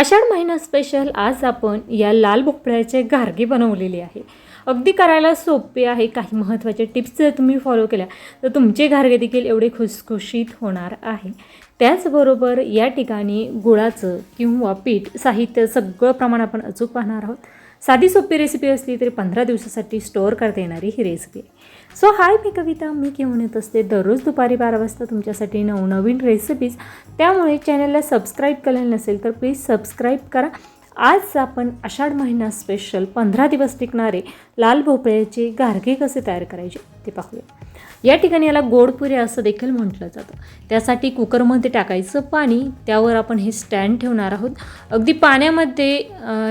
आषाढ महिना स्पेशल आज आपण या लाल भोपळ्याचे घारगे बनवलेले आहे। अगदी करायला सोपे आहे। काही महत्त्वाचे टिप्स जर तुम्ही फॉलो केल्या तर तुमचे घारगे देखील एवढे खुसखुशीत होणार आहे। त्याचबरोबर या ठिकाणी गुळाचं किंवा पीठ साहित्य सगळं प्रमाण आपण अचूक पाहणार आहोत। साधी सोपी रेसिपी असली तरी 15 दिवसासाठी स्टोअर करता येणारी ही रेसिपी आहे। सो हाय, मी कविता, मी घेऊन येत असते दररोज दुपारी 12 वाजता तुमच्यासाठी नवनवीन रेसिपीज। त्यामुळे चॅनलला सबस्क्राईब केलेलं नसेल तर प्लीज सबस्क्राईब करा। आज आपण आषाढ महिना स्पेशल 15 दिवस टिकणारे लाल भोपळ्याचे घारगे कसे तयार करायचे ते पाहूया। या ठिकाणी याला गोडपुरी असं देखील म्हटलं जातं। त्यासाठी कुकरमध्ये टाकायचं पाणी, त्यावर आपण हे स्टँड ठेवणार आहोत। अगदी पाण्यामध्ये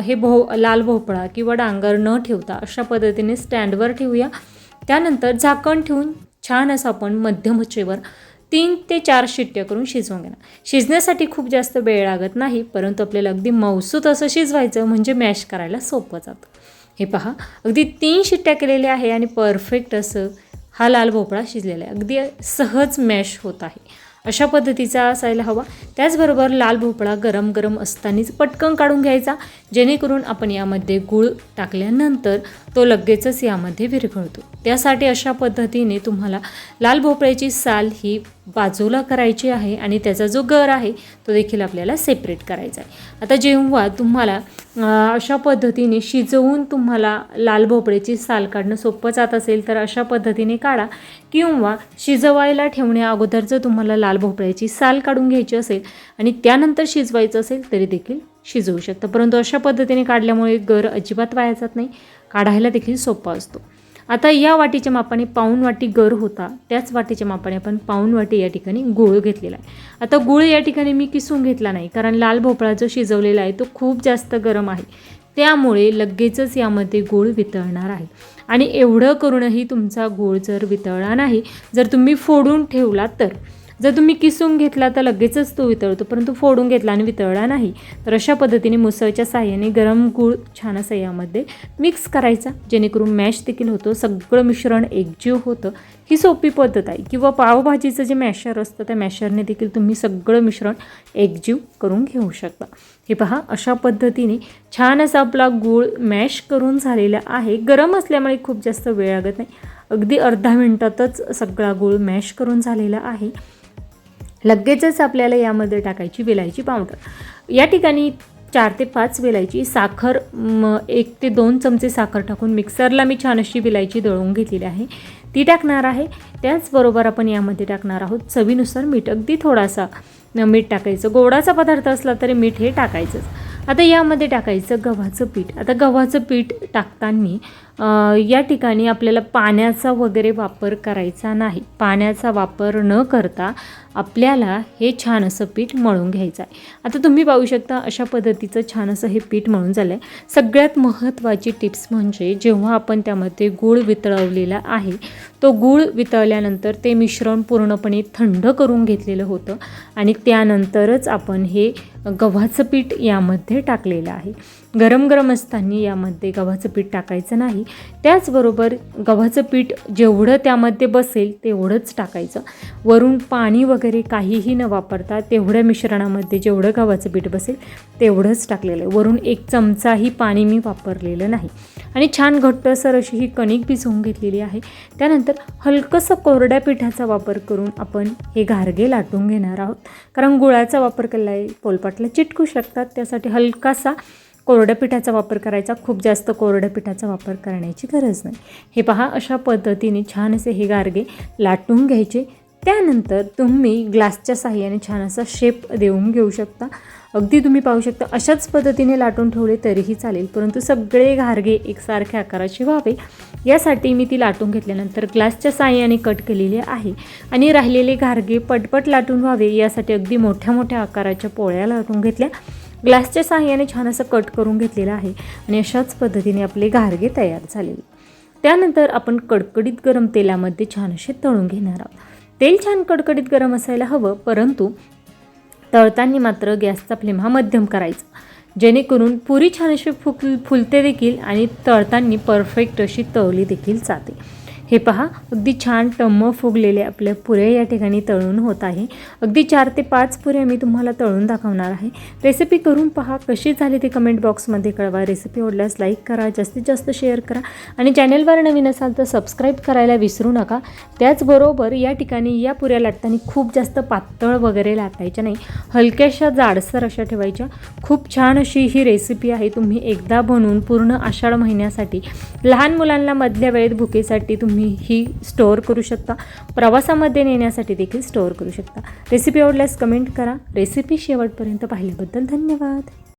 हे लाल भोपळा किंवा डांगर न ठेवता अशा पद्धतीने स्टँडवर ठेवूया। त्यानंतर झाकण ठेवून छान असं आपण मध्यम आचेवर 3 ते 4 शिट्ट्या करून शिजवून घेणार। शिजण्यासाठी खूप जास्त वेळ लागत नाही, परंतु आपल्याला अगदी मऊसूत असं शिजवायचं म्हणजे मॅश करायला सोपं जातं। हे पहा, अगदी 3 शिट्ट्या केलेल्या आहे आणि परफेक्ट असं हा लाल भोपळा शिजलेला आहे। अगदी सहज मॅश होत आहे, अशा पद्धतीचा असायला हवा। त्याचबरोबर लाल भोपळा गरम गरम असतानाच पटकन काढून घ्यायचा, जेणेकरून आपण यामध्ये गूळ टाकल्यानंतर तो लगेचच यामध्ये विरघळतो। त्यासाठी अशा पद्धतीने तुम्हाला लाल भोपळ्याची साल ही बाजूला करायची आहे आणि त्याचा जो गर आहे तो देखील आपल्याला सेपरेट करायचा आहे। आता जेव्हा तुम्हाला अशा पद्धतीने शिजवून तुम्हाला लाल भोपळ्याची साल काढणं सोपं जात असेल तर अशा पद्धतीने काढा, किंवा शिजवायला ठेवण्या अगोदर जर तुम्हाला लाल भोपळ्याची साल काढून घ्यायची असेल आणि त्यानंतर शिजवायचं असेल तरी देखील शिजवू शकता। परंतु अशा पद्धतीने काढल्यामुळे गर अजिबात वाया जात नाही, काढायला देखील सोपा असतो। आता या वाटीच्या मापाने पाऊण वाटी गर होता, त्याच वाटीच्या मापाने आपण पाऊण वाटी या ठिकाणी गूळ घेतलेला आहे। आता गूळ या ठिकाणी मी किसून घेतला नाही, कारण लाल भोपळा जो शिजवलेला आहे तो खूप जास्त गरम आहे, त्यामुळे लगेचच यामध्ये गूळ वितळणार आहे। आणि एवढं करूनही तुमचा गूळ जर वितळला नाही, जर तुम्ही फोडून ठेवला तर, जर तुम्ही किसून घेतला तर लगेचच तो वितळतो, परंतु फोडून घेतला आणि वितळला नाही तर अशा पद्धतीने मुसळच्या साहाय्याने गरम गूळ छान असं यामध्ये मिक्स करायचा, जेणेकरून मॅश देखील होतो, सगळं मिश्रण एकजीव होतं। ही सोपी पद्धत आहे। किंवा पावभाजीचं जे मॅशर असतं त्या मॅशरने देखील तुम्ही सगळं मिश्रण एकजीव करून घेऊ शकता। हे पहा, अशा पद्धतीने छान असा आपला गूळ मॅश करून झालेला आहे। गरम असल्यामुळे खूप जास्त वेळ लागत नाही, अगदी अर्धा मिनिटातच सगळा गूळ मॅश करून झालेला आहे। लगेचच आपल्याला यामध्ये टाकायची वेलायची पावडर। या ठिकाणी 4 ते 5 वेलायची, साखर 1 ते 2 चमचे साखर टाकून मिक्सरला मी छान अशी वेलायची दळून घेतलेली आहे, ती टाकणार आहे। त्याचबरोबर आपण यामध्ये टाकणार आहोत चवीनुसार मीठ, अगदी थोडासा मीठ टाकायचं। गोडाचा पदार्थ असला तरी मीठ हे टाकायचंच। आता यामध्ये टाकायचं गव्हाचं पीठ। आता गव्हाचं पीठ टाकताना या ठिकाणी आपल्याला पाण्याचा वगैरे वापर करायचा नाही। पाण्याचा वापर न करता आपल्याला हे छान असं पीठ मळून घ्यायचं आहे। आता तुम्ही पाहू शकता अशा पद्धतीचं छान असं हे पीठ मळून झालं आहे। सगळ्यात महत्त्वाची टिप्स म्हणजे जेव्हा आपण त्यामध्ये गूळ वितळवलेला आहे, तो गूळ वितळल्यानंतर ते मिश्रण पूर्णपणे थंड करून घेतलेलं होतं आणि त्यानंतरच आपण हे गव्हाचं पीठ यामध्ये टाकलेलं आहे। गरम गरम असताना यामध्ये गव्हाचं पीठ टाकायचं नाही। त्याचबरोबर गव्हाचं पीठ जेवढं त्यामध्ये बसेल तेवढंच टाकायचं। वरून पाणी वगैरे काहीही न वापरता तेवढ्या मिश्रणामध्ये जेवढं गव्हाचं पीठ बसेल तेवढंच टाकलेलं आहे। वरून 1 चमचाही पाणी मी वापरलेलं नाही आणि छान घट्टसर अशी ही कणिक भिजवून घेतलेली आहे। त्यानंतर हलकंसं कोरड्या पिठाचा वापर करून आपण हे घारगे लाटून घेणार आहोत, कारण गुळाचा वापर केला आहे पोलपाटला चिटकू शकतात, त्यासाठी हलकासा कोरड्या पिठाचा वापर करायचा। खूप जास्त कोरड्या पिठाचा वापर करण्याची गरज नाही। हे पहा, अशा पद्धतीने छान असे हे घारगे लाटून घ्यायचे। त्यानंतर तुम्ही ग्लासच्या साहाय्याने छान असा शेप देऊन घेऊ शकता। अगदी तुम्ही पाहू शकता अशाच पद्धतीने लाटून ठेवले तरीही चालेल, परंतु सगळे घारगे एकसारख्या आकाराचे व्हावे यासाठी मी ती लाटून घेतल्यानंतर ग्लासच्या साहाय्याने कट केलेले आहे। आणि राहिलेले घारगे पटपट लाटून व्हावे यासाठी अगदी मोठ्या मोठ्या आकाराच्या पोळ्या लाटून घेतल्या, ग्लासच्या साहाय्याने छान असं कट करून घेतलेलं आहे आणि अशाच पद्धतीने आपले घारगे तयार झालेले। त्यानंतर आपण कडकडीत गरम तेलामध्ये छान असे तळून घेणार आहोत। तेल छान कडकडीत गरम असायला हवं, परंतु तळताना मात्र गॅसचा फ्लेम हा मध्यम करायचा, जेणेकरून पुरी छान अशी फुलते देखील आणि तळताना परफेक्ट अशी तळली देखील जाते। हे पहा, अगदी छान टम्म फुगलेले आपल्या पुऱ्या या ठिकाणी तळून होत आहे. अगदी 4 ते 5 पुऱ्या मी तुम्हाला तळून दाखवणार आहे. रेसिपी करून पहा, कशी झाली ते कमेंट बॉक्समध्ये कळवा. रेसिपी आवडल्यास लाईक करा, जास्तीत जास्त शेअर करा आणि चॅनलवर नवीन असाल तर सबस्क्राईब करायला विसरू नका. त्याचबरोबर या ठिकाणी या पुऱ्या लाटताना खूप जास्त पातळ वगैरे लाटायच्या नाही, हलक्याशा जाडसर अशा ठेवायच्या. खूप छान अशी ही रेसिपी आहे. तुम्ही एकदा बनवून पूर्ण आषाढ महिन्यासाठी, लहान मुलांना मधल्या वेळेत भुकेसाठी तुम्ही ही स्टोअर करू शकता. प्रवासामध्ये नेण्यासाठी देखील स्टोअर करू शकता. रेसिपी आवडल्यास कमेंट करा. रेसिपी शेवटपर्यंत पाहिल्याबद्दल धन्यवाद.